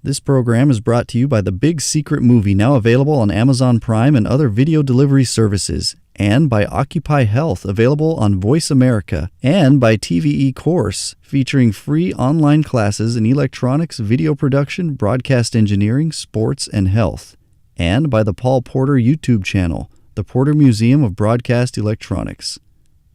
This program is brought to you by The Big Secret Movie, now available on Amazon Prime and other video delivery services, and by Occupy Health, available on Voice America, and by TVE Course, featuring free online classes in electronics, video production, broadcast engineering, sports, and health, and by the Paul Porter YouTube channel, the Porter Museum of Broadcast Electronics.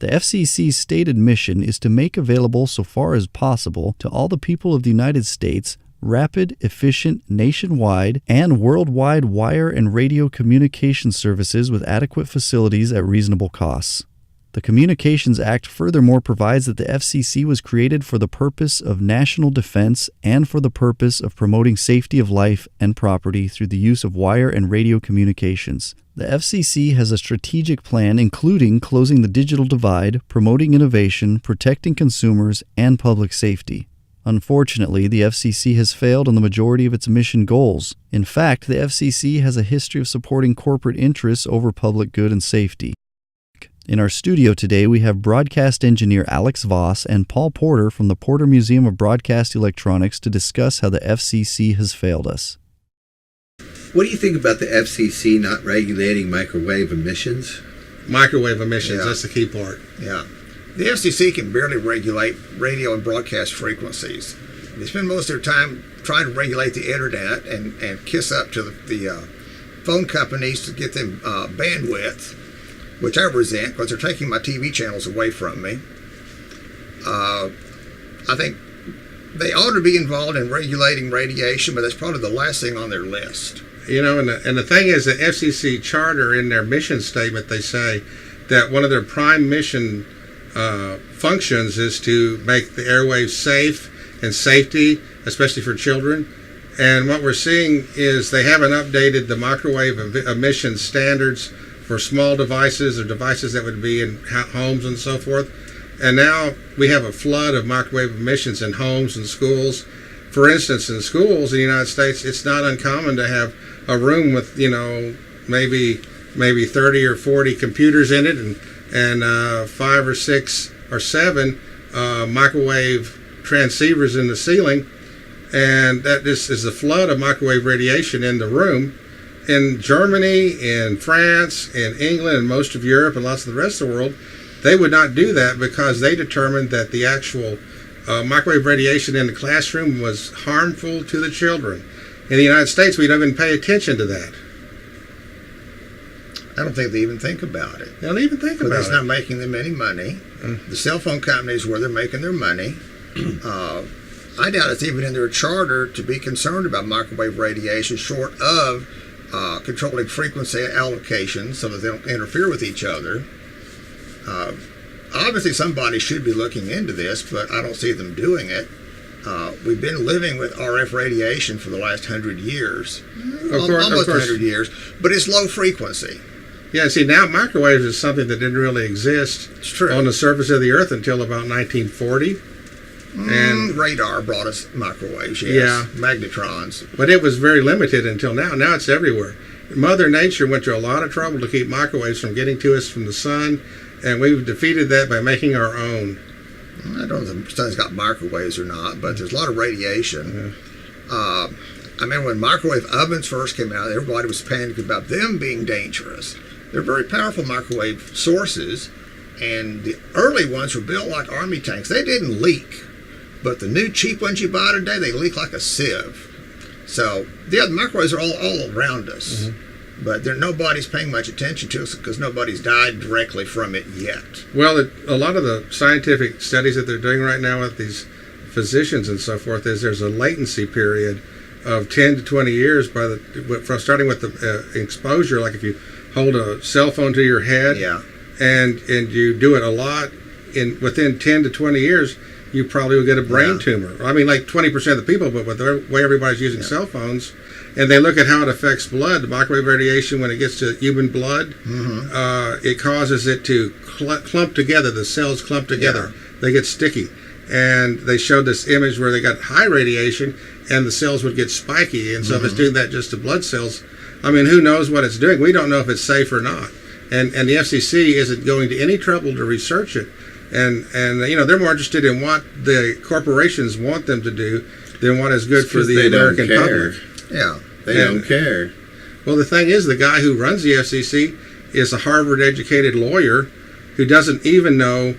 The FCC's stated mission is to make available, so far as possible, to all the people of the United States rapid, efficient, nationwide, and worldwide wire and radio communication services with adequate facilities at reasonable costs. The Communications Act furthermore provides that the FCC was created for the purpose of national defense and for the purpose of promoting safety of life and property through the use of wire and radio communications. The FCC has a strategic plan including closing the digital divide, promoting innovation, protecting consumers, and public safety. Unfortunately, the FCC has failed on the majority of its mission goals. In fact, the FCC has a history of supporting corporate interests over public good and safety. In our studio today, we have broadcast engineer Alex Voss and Paul Porter from the Porter Museum of Broadcast Electronics to discuss how the FCC has failed us. What do you think about the FCC not regulating microwave emissions? Microwave emissions, that's the key part. Yeah. The FCC can barely regulate radio and broadcast frequencies. They spend most of their time trying to regulate the internet and kiss up to the phone companies to get them bandwidth, which I resent because they're taking my TV channels away from me. I think they ought to be involved in regulating radiation, but that's probably the last thing on their list. You know, and the thing is, the FCC charter, in their mission statement, they say that one of their prime mission functions is to make the airwaves safe and safety, especially for children. And what we're seeing is they haven't updated the microwave emission standards for small devices or devices that would be in homes and so forth. And now we have a flood of microwave emissions in homes and schools. For instance, in schools in the United States, it's not uncommon to have a room with, maybe 30 or 40 computers in it and 5 or 6 or 7 microwave transceivers in the ceiling, and that this is a flood of microwave radiation in the room. In Germany, in France, in England, and most of Europe, and lots of the rest of the world, they would not do that because they determined that the actual microwave radiation in the classroom was harmful to the children. In the United States, we don't even pay attention to that. I don't think they even think about it. They don't even think about it. It's not making them any money. The cell phone companies where they're making their money. I doubt it's even in their charter to be concerned about microwave radiation, short of controlling frequency allocations so that they don't interfere with each other. Obviously, somebody should be looking into this, but I don't see them doing it. We've been living with RF radiation for the last 100 years, almost 100 years, but it's low frequency. Yeah, see, now microwaves is something that didn't really exist on the surface of the Earth until about 1940. And radar brought us microwaves, yes. Yeah. Magnetrons. But it was very limited until now. Now it's everywhere. Mother Nature went to a lot of trouble to keep microwaves from getting to us from the sun, and we've defeated that by making our own. I don't know if the sun's got microwaves or not, but there's a lot of radiation. I remember when microwave ovens first came out, everybody was panicking about them being dangerous. They're very powerful microwave sources, and the early ones were built like army tanks. They didn't leak, but the new cheap ones you buy today, they leak like a sieve. So the microwaves are all around us, but nobody's paying much attention to us because nobody's died directly from it yet. Well, a lot of the scientific studies that they're doing right now with these physicians and so forth is there's a latency period of 10 to 20 years from starting with the exposure. Like if you hold a cell phone to your head, and you do it a lot, within 10 to 20 years, you probably will get a brain tumor. I mean, like 20% of the people, but with the way everybody's using cell phones, and they look at how it affects blood, the microwave radiation, when it gets to human blood, it causes it to clump together. The cells clump together. They get sticky. And they showed this image where they got high radiation, and the cells would get spiky. And so if it's doing that just to blood cells, I mean, who knows what it's doing? We don't know if it's safe or not. And the FCC isn't going to any trouble to research it. And they're more interested in what the corporations want them to do than what is good for the American public. Yeah. They don't care. Well, the thing is, the guy who runs the FCC is a Harvard-educated lawyer who doesn't even know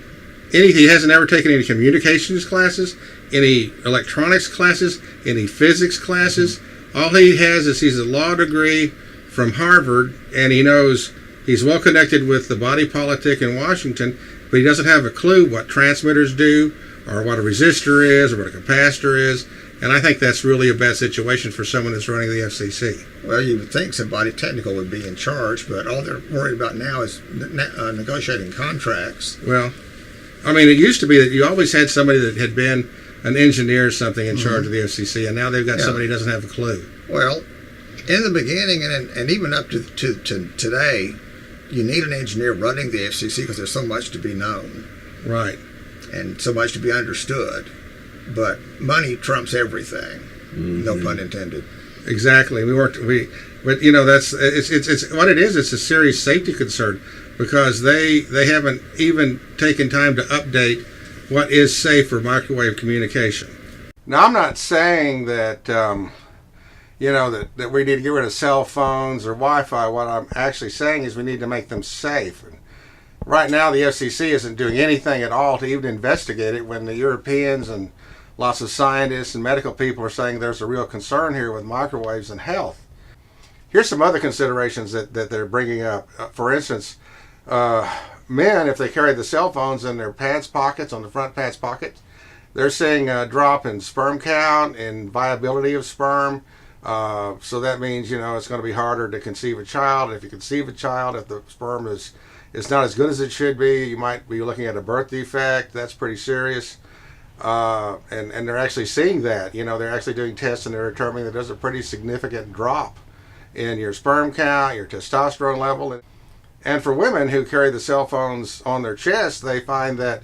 anything. He hasn't ever taken any communications classes, any electronics classes, any physics classes. All he has is he's a law degree from Harvard, and he knows he's well connected with the body politic in Washington, but he doesn't have a clue what transmitters do or what a resistor is or what a capacitor is. And I think that's really a bad situation for someone that's running the FCC. Well, you would think somebody technical would be in charge, but all they're worried about now is negotiating contracts. Well, I mean, it used to be that you always had somebody that had been an engineer or something in charge of the FCC, and now they've got somebody who doesn't have a clue. Well, in the beginning and even up to today, you need an engineer running the FCC because there's so much to be known. Right. And so much to be understood. But money trumps everything. No pun intended. Exactly. But you know, it's what it is. It's a serious safety concern because they haven't even taken time to update what is safe for microwave communication. Now, I'm not saying that that we need to get rid of cell phones or Wi-Fi. What I'm actually saying is we need to make them safe. And right now, the FCC isn't doing anything at all to even investigate it when the Europeans and lots of scientists and medical people are saying there's a real concern here with microwaves and health. Here's some other considerations that they're bringing up. For instance, men, if they carry the cell phones in their pants pockets, on the front pants pockets, they're seeing a drop in sperm count and viability of sperm. So that means, it's going to be harder to conceive a child. If you conceive a child, if the sperm is not as good as it should be, you might be looking at a birth defect. That's pretty serious. And they're actually seeing that. They're actually doing tests and they're determining that there's a pretty significant drop in your sperm count, your testosterone level. And for women who carry the cell phones on their chest, they find that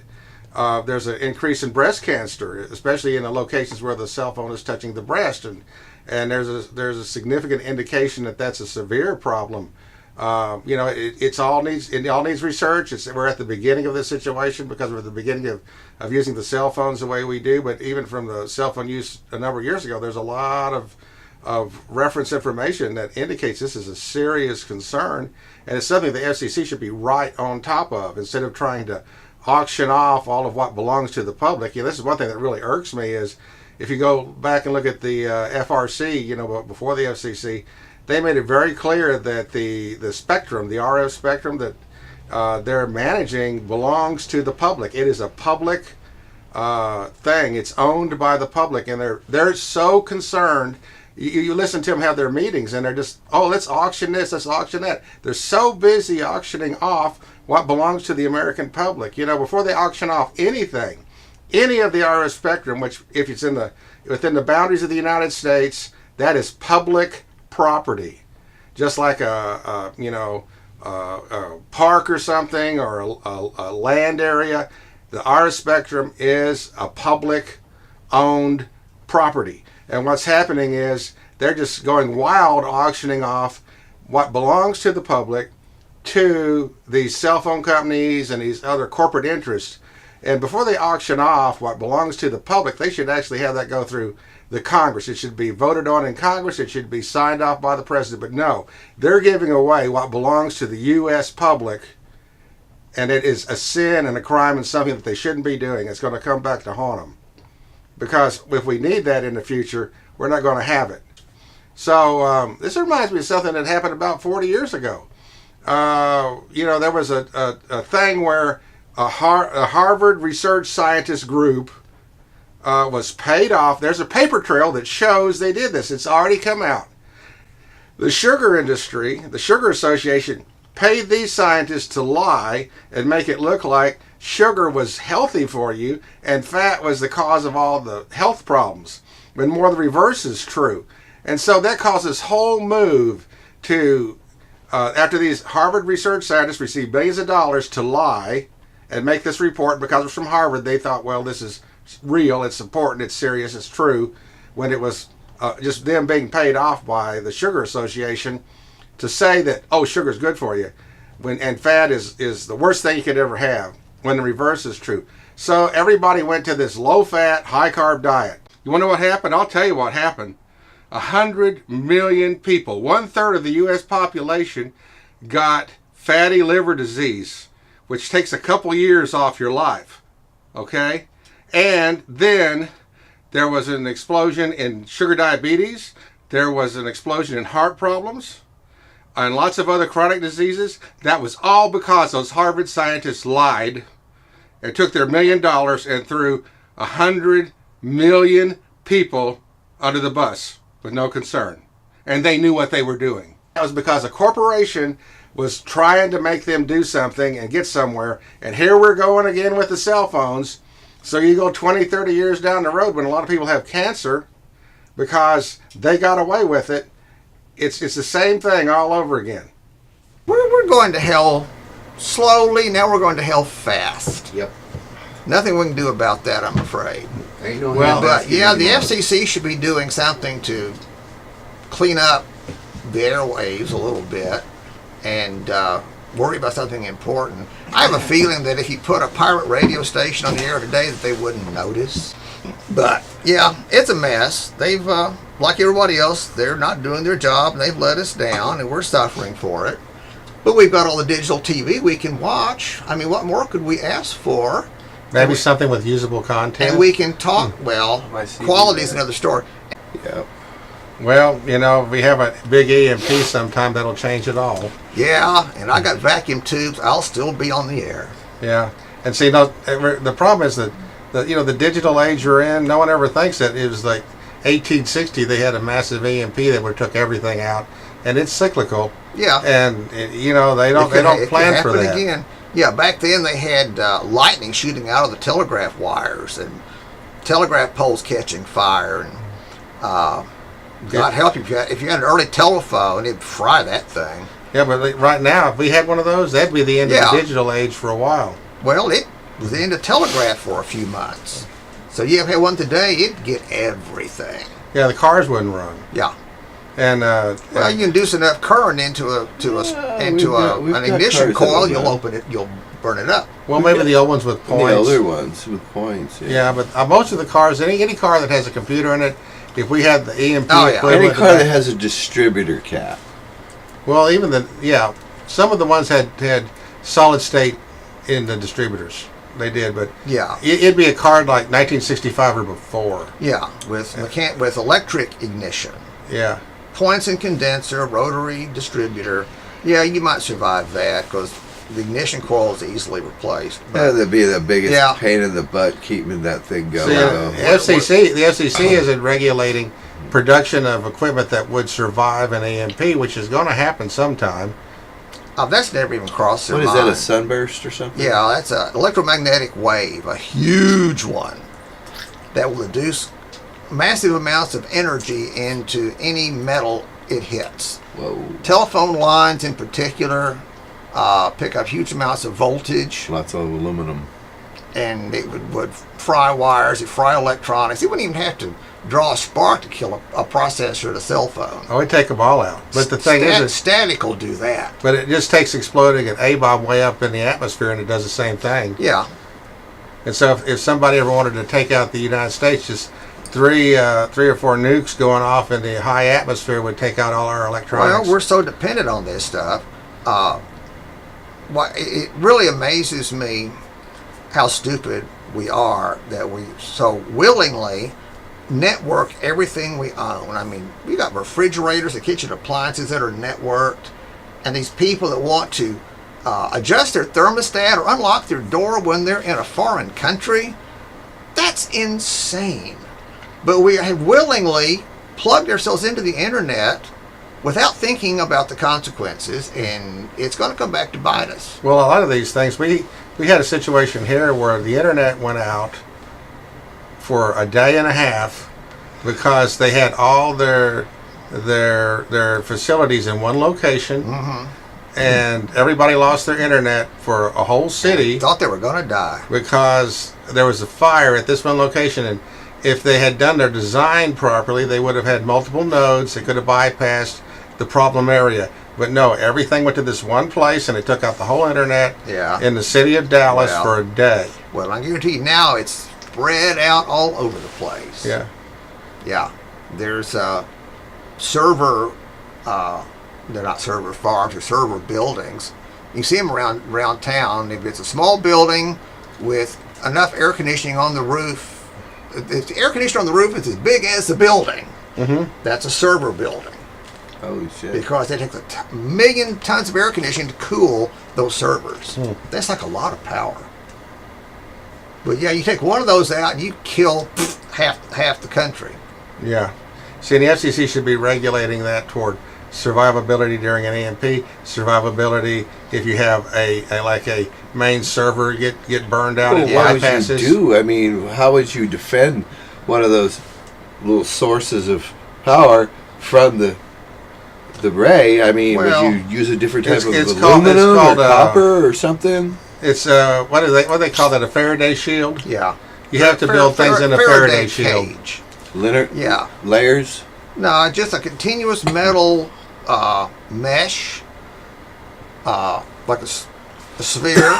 there's an increase in breast cancer, especially in the locations where the cell phone is touching the breast. And there's a significant indication that that's a severe problem. It all needs research. We're at the beginning of this situation because we're at the beginning of using the cell phones the way we do. But even from the cell phone use a number of years ago, there's a lot of reference information that indicates this is a serious concern, and it's something the FCC should be right on top of instead of trying to auction off all of what belongs to the public. This is one thing that really irks me is if you go back and look at the FRC, before the FCC. They made it very clear that the spectrum, the RF spectrum that they're managing belongs to the public. It is a public thing. It's owned by the public, and they're so concerned. You listen to them have their meetings, and they're just, let's auction this, let's auction that. They're so busy auctioning off what belongs to the American public. Before they auction off anything, any of the RF spectrum, which if it's within the boundaries of the United States, that is public property, just like a park or something or a land area. The RF spectrum is a public owned property, and what's happening is they're just going wild auctioning off what belongs to the public to these cell phone companies and these other corporate interests. And before they auction off what belongs to the public, they should actually have that go through the Congress. It should be voted on in Congress. It should be signed off by the president. But no, they're giving away what belongs to the U.S. public, and it is a sin and a crime and something that they shouldn't be doing. It's going to come back to haunt them. Because if we need that in the future, we're not going to have it. So this reminds me of something that happened about 40 years ago. There was a thing where a Harvard research scientist group was paid off. There's a paper trail that shows they did this. It's already come out. The sugar industry, the Sugar Association, paid these scientists to lie and make it look like sugar was healthy for you and fat was the cause of all the health problems, when more the reverse is true. And so that caused this whole move to, after these Harvard research scientists received billions of dollars to lie and make this report, because it was from Harvard, they thought, well, this is real, it's important, it's serious, it's true, when it was just them being paid off by the Sugar Association to say that, sugar's good for you, and fat is the worst thing you could ever have, when the reverse is true. So everybody went to this low-fat, high-carb diet. You want to know what happened? I'll tell you what happened. 100 million people, 1/3 of the U.S. population, got fatty liver disease, which takes a couple years off your life. Okay? And then there was an explosion in sugar diabetes. There was an explosion in heart problems and lots of other chronic diseases. That was all because those Harvard scientists lied and took their $1 million and threw 100 million people under the bus with no concern. And they knew what they were doing. That was because a corporation was trying to make them do something and get somewhere. And here we're going again with the cell phones. So you go 20, 30 years down the road when a lot of people have cancer because they got away with it. It's the same thing all over again. We're going to hell slowly. Now we're going to hell fast. Yep. Nothing we can do about that, I'm afraid. Ain't no Well, hell But yeah, the anymore. FCC should be doing something to clean up the airwaves a little bit and worry about something important. I have a feeling that if you put a pirate radio station on the air today that they wouldn't notice. But yeah, it's a mess. They've, like everybody else, they're not doing their job and they've let us down and we're suffering for it. But we've got all the digital TV we can watch. I mean, what more could we ask for? Maybe something with usable content. And we can talk, well, My CD quality is there. another story. Yep. Well, you know, if we have a big EMP sometime, that'll change it all. Yeah, and I got vacuum tubes. I'll still be on the air. Yeah. And see, no, the problem is that, the digital age we're in, no one ever thinks that it was like 1860, they had a massive EMP that would took everything out. And it's cyclical. Yeah. And, they don't It plan could for happen that. again. Yeah, back then they had lightning shooting out of the telegraph wires and telegraph poles catching fire. And God help you if you had an early telephone, it'd fry that thing. Yeah, but right now, if we had one of those, that'd be the end Yeah. of the digital age for a while. Well, it was the end of telegraph for a few months. So you had one today, it'd get everything. Yeah, the cars wouldn't run. Yeah. And Well, you induce enough current into we've an got ignition cars coil, that you'll will open it, you'll burn it up. well, maybe the old ones with And points. the older ones with points. Yeah, but most of the cars, any car that has a computer in it, if we had the EMP Oh, yeah. equivalent, Any car that has a distributor cap. well, some of the ones had solid state in the distributors. They did, but Yeah. it'd be a car like 1965 or before. Yeah, with electric ignition. Yeah. Points and condenser, rotary distributor. Yeah, you might survive that because the ignition coil is easily replaced. Yeah, that'd be the biggest Yeah. pain in the butt keeping that thing going. See, though. the FCC isn't regulating production of equipment that would survive an EMP, which is going to happen sometime. That's never even crossed their What is mind. that, a sunburst or something? Yeah, that's an electromagnetic wave, a huge one that will induce massive amounts of energy into any metal it hits. Whoa. Telephone lines in particular pick up huge amounts of voltage, Lots of aluminum. and it would fry wires, it fry electronics. It wouldn't even have to draw a spark to kill a processor at a cell phone. Oh, it'd take them all out. But the thing is, static will do that. but it just takes exploding an A-bomb way up in the atmosphere, and it does the same thing. Yeah. And so if somebody ever wanted to take out the United States, just three or four nukes going off in the high atmosphere would take out all our electronics. Well, we're so dependent on this stuff. It really amazes me how stupid we are that we so willingly network everything we own. I mean, we got refrigerators and kitchen appliances that are networked, and these people that want to adjust their thermostat or unlock their door when they're in a foreign country, that's insane. But we have willingly plugged ourselves into the internet without thinking about the consequences, and it's going to come back to bite us. Well, a lot of these things, we had a situation here where the internet went out for a day and a half because they had all their facilities in one location, and everybody lost their internet for a whole city Thought they were going to die. because there was a fire at this one location. And if they had done their design properly, they would have had multiple nodes. They could have bypassed the problem area. But no, everything went to this one place, and it took out the whole internet Yeah. in the city of Dallas Well. for a day. Well, I guarantee you now it's spread out all over the place. Yeah. Yeah, there's server. They're not server farms, they're server buildings. You see them around town. If it's a small building with enough air conditioning on the roof, if the air conditioner on the roof is as big as the building, that's a server building. Holy shit. Because they take a million tons of air conditioning to cool those servers. That's like a lot of power. But yeah, you take one of those out and you kill half the country. Yeah. See, and the FCC should be regulating that toward survivability during an EMP, survivability if you have a main server get burned out and What would bypasses. you do? I mean, how would you defend one of those little sources of power from the ray? I mean, Well, would you use a different type of it's called- aluminum it's called, or copper or something? It's what do they call that? A Faraday shield. Yeah. You have to build things in a Faraday shield. cage. Yeah. Layers? No, just a continuous metal mesh, like a sphere,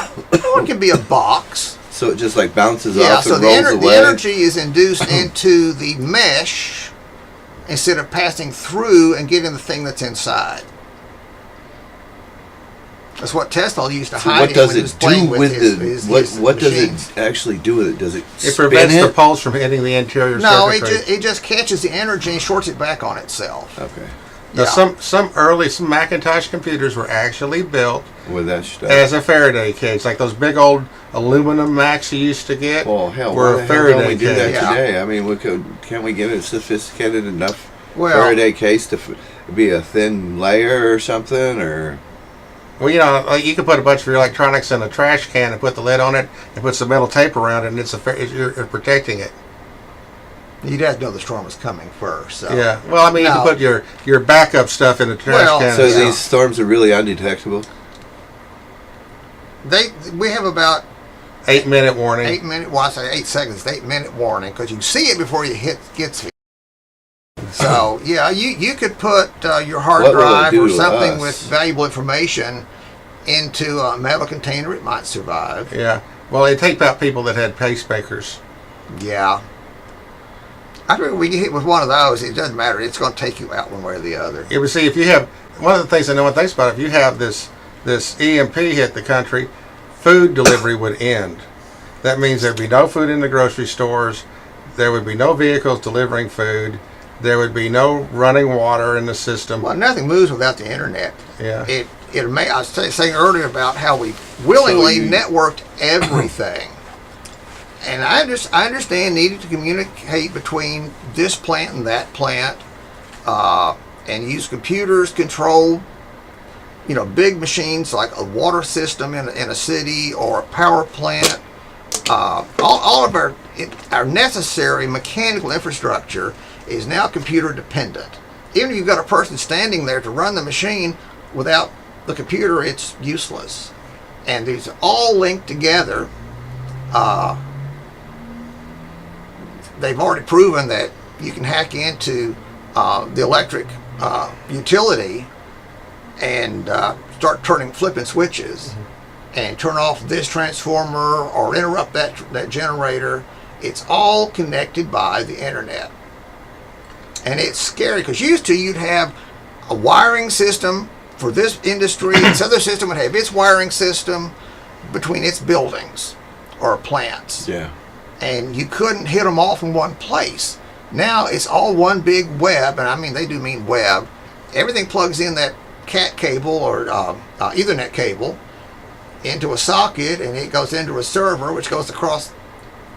or it can be a box. So it just like bounces Yeah, off so and the, rolls the away? energy is induced into the mesh instead of passing through and getting the thing that's inside. That's what Tesla used to So hide what it does when he it was playing do with with his what does machines. it actually do with it? Does it It spin prevents it? the pulse from hitting the interior No, circuitry. it just catches the energy and shorts it back on itself. Okay. Now, Yeah. some Macintosh computers were actually built With that stuff. as a Faraday cage, like those big old aluminum Macs you used to get. Well, hell, were why a the hell don't Faraday we do that cage. Yeah. today? I mean, can't we get a sophisticated enough Well- Faraday case to be a thin layer or something? Or Well, you know, like you could put a bunch of your electronics in a trash can and put the lid on it and put some metal tape around it, and you're protecting it. You'd have to know the storm was coming first. So. Yeah. Well, I mean, you No. can put your backup stuff in the trash Well, can. so and yeah. these storms are really undetectable. We have about 8-minute warning. 8 minute. Well, I say 8 seconds. 8 minute warning because you see it before you gets here. So yeah, you could put your hard What will it drive do or to something us? with valuable information into a metal container. It might survive. Yeah. Well, they take out people that had pacemakers. Yeah. I think we get hit with one of those. It doesn't matter. It's going to take you out one way or the other. You would see if you have one of the things that no one thinks about. If you have this EMP hit the country, food delivery would end. That means there'd be no food in the grocery stores. There would be no vehicles delivering food. There would be no running water in the system. Well, nothing moves without the internet. Yeah. I was saying earlier about how we willingly So you- networked everything. And I understand needing to communicate between this plant and that plant, and use computers control, big machines like a water system in a city or a power plant. All of our necessary mechanical infrastructure is now computer dependent. Even if you've got a person standing there to run the machine, without the computer, it's useless. And these are all linked together. They've already proven that you can hack into the electric utility and start flipping switches and turn off this transformer or interrupt that generator. It's all connected by the internet. And it's scary because used to you'd have a wiring system for this industry. This other system would have its wiring system between its buildings or plants. Yeah. And you couldn't hit them all from one place. Now it's all one big web, and I mean they do mean web. Everything plugs in that CAT cable or Ethernet cable into a socket, and it goes into a server, which goes across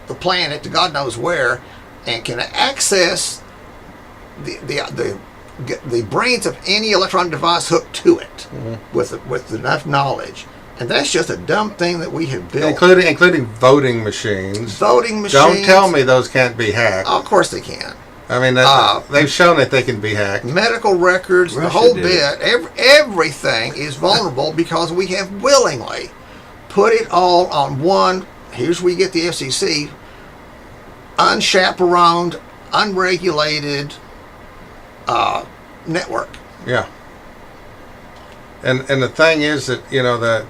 the planet to God knows where, and can access the brains of any electronic device hooked to it with enough knowledge. And that's just a dumb thing that we have built. Including voting machines. Voting machines. Don't tell me those can't be hacked. Oh, of course they can. I mean, they've shown that they can be hacked. Medical records, the Russia whole did bit, everything is vulnerable because we have willingly put it all on one. Here's where you get the FCC, unchaperoned, unregulated network. Yeah. And the thing is that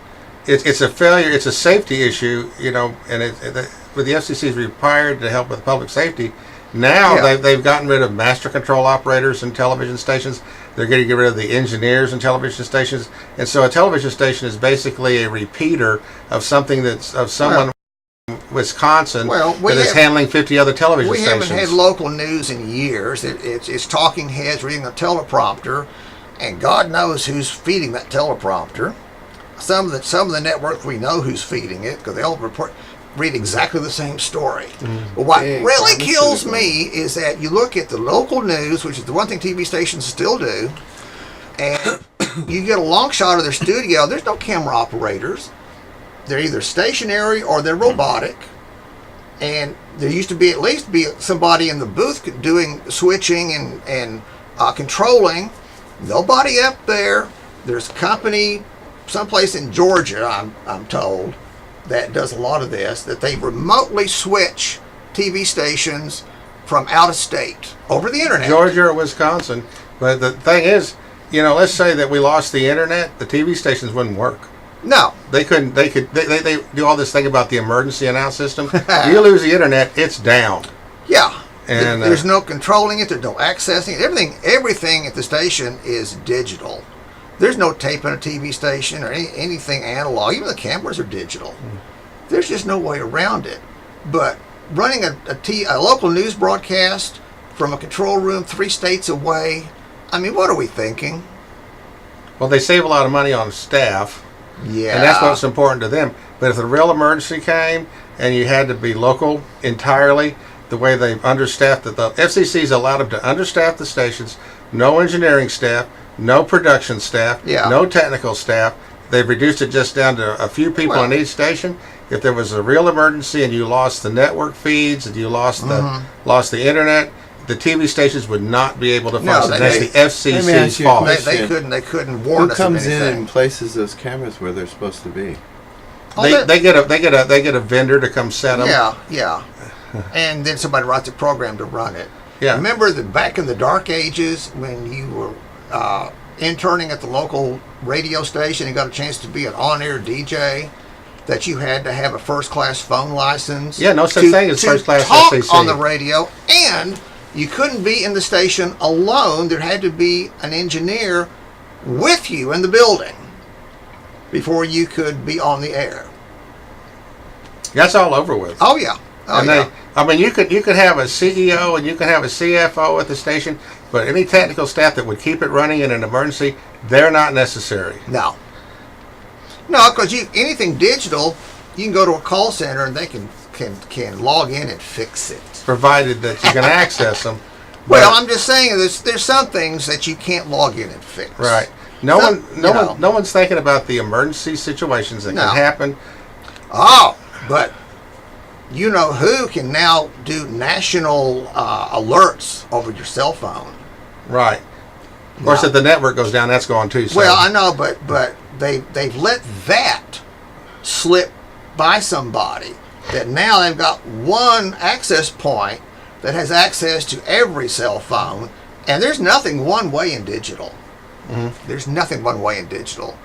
it's a failure. It's a safety issue. And with the FCC is required to help with public safety, Now Yeah. they've gotten rid of master control operators in television stations. They're going to get rid of the engineers in television stations, and so a television station is basically a repeater of something that's of someone in Wisconsin that is handling 50 other television stations. We haven't had local news in years. It's talking heads reading a teleprompter, and God knows who's feeding that teleprompter. Some of the networks we know who's feeding it because they'll read exactly the same story. But what really kills me is that you look at the local news, which is the one thing TV stations still do, and you get a long shot of their studio. There's no camera operators. They're either stationary or they're robotic. And there used to be at least somebody in the booth doing switching and controlling. Nobody up there. There's a company someplace in Georgia, I'm told, that does a lot of this, that they remotely switch TV stations from out of state over the internet. Georgia or Wisconsin. But the thing is, let's say that we lost the internet, the TV stations wouldn't work. No. They couldn't. They do all this thing about the emergency announce system. You lose the internet, it's down. Yeah. And there's no controlling it. There's no accessing it. Everything at the station is digital. There's no tape on a TV station or anything analog. Even the cameras are digital. There's just no way around it. But running a local news broadcast from a control room 3 states away, I mean, what are we thinking? Well, they save a lot of money on staff. Yeah. And that's what's important to them. But if the real emergency came and you had to be local entirely, the way they've understaffed the FCC's allowed them to understaff the stations, no engineering staff, no production staff, no technical staff. They've reduced it just down to a few people in each station. If there was a real emergency and you lost the network feeds and you lost the internet, the TV stations would not be able to function. That's the FCC's fault. They couldn't warn us of anything. Who comes in and places those cameras where they're supposed to be? They get a vendor to come set them. Yeah. And then somebody writes a program to run it. Yeah. Remember that back in the dark ages when you were interning at the local radio station and got a chance to be an on-air DJ, that you had to have a first-class phone license. Yeah, no such thing as first-class talk FCC on the radio, and you couldn't be in the station alone. There had to be an engineer with you in the building before you could be on the air. That's all over with. Oh yeah. You could have a CEO and you could have a CFO at the station, but any technical staff that would keep it running in an emergency, they're not necessary. No, because anything digital, you can go to a call center and they can log in and fix it, provided that you can access them. Well, I'm just saying there's some things that you can't log in and fix. Right. No one's thinking about the emergency situations that can happen. Oh, but you know who can now do national alerts over your cell phone? Right. Of course, if the network goes down, that's gone too. So. Well, I know, but they've let that slip by somebody. That now they've got one access point that has access to every cell phone, and there's nothing one way in digital. Mm-hmm. There's nothing one way in digital.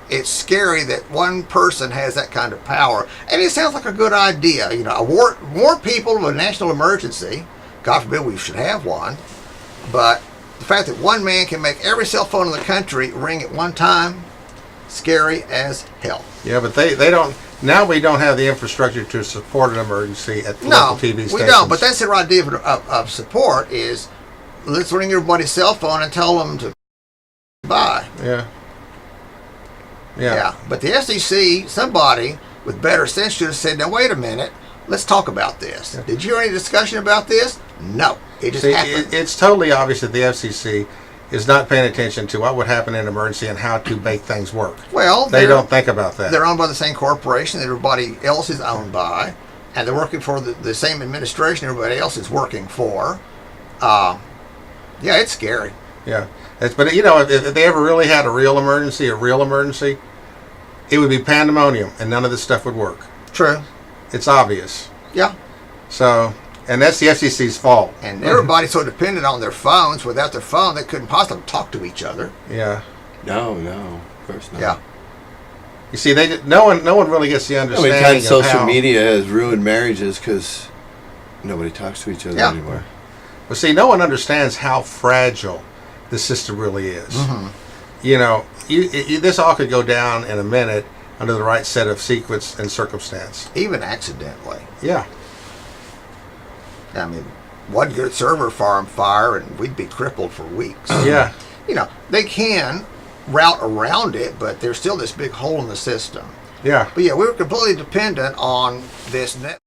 It's scary that one person has that kind of power, and it sounds like a good idea. Warn people of a national emergency. God forbid we should have one, but the fact that one man can make every cell phone in the country ring at one time, scary as hell. Yeah, but they don't. Now we don't have the infrastructure to support an emergency at the local TV stations. We don't. But that's the idea of support is let's ring everybody's cell phone and tell them to buy. Yeah. But the FCC, somebody with better sense should have said, now wait a minute, let's talk about this. Yeah. Did you hear any discussion about this? No. It just happened. It's totally obvious that the FCC is not paying attention to what would happen in an emergency and how to make things work. Well, they don't think about that. They're owned by the same corporation that everybody else is owned by, and they're working for the same administration everybody else is working for. Yeah, it's scary. Yeah. But if they ever really had a real emergency, it would be pandemonium, and none of this stuff would work. True. It's obvious. Yeah. So, and that's the FCC's fault. And everybody's so dependent on their phones. Without their phone, they couldn't possibly talk to each other. Yeah. No, of course not. Yeah. You see, no one really gets the understanding. Social media has ruined marriages because nobody talks to each other Yeah. anymore. But see, no one understands how fragile the system really is. You know, this all could go down in a minute under the right set of sequence and circumstance. Even accidentally. Yeah. I mean, one good server farm fire and we'd be crippled for weeks. Yeah. You know, they can route around it, but there's still this big hole in the system. Yeah. But yeah, we were completely dependent on this net.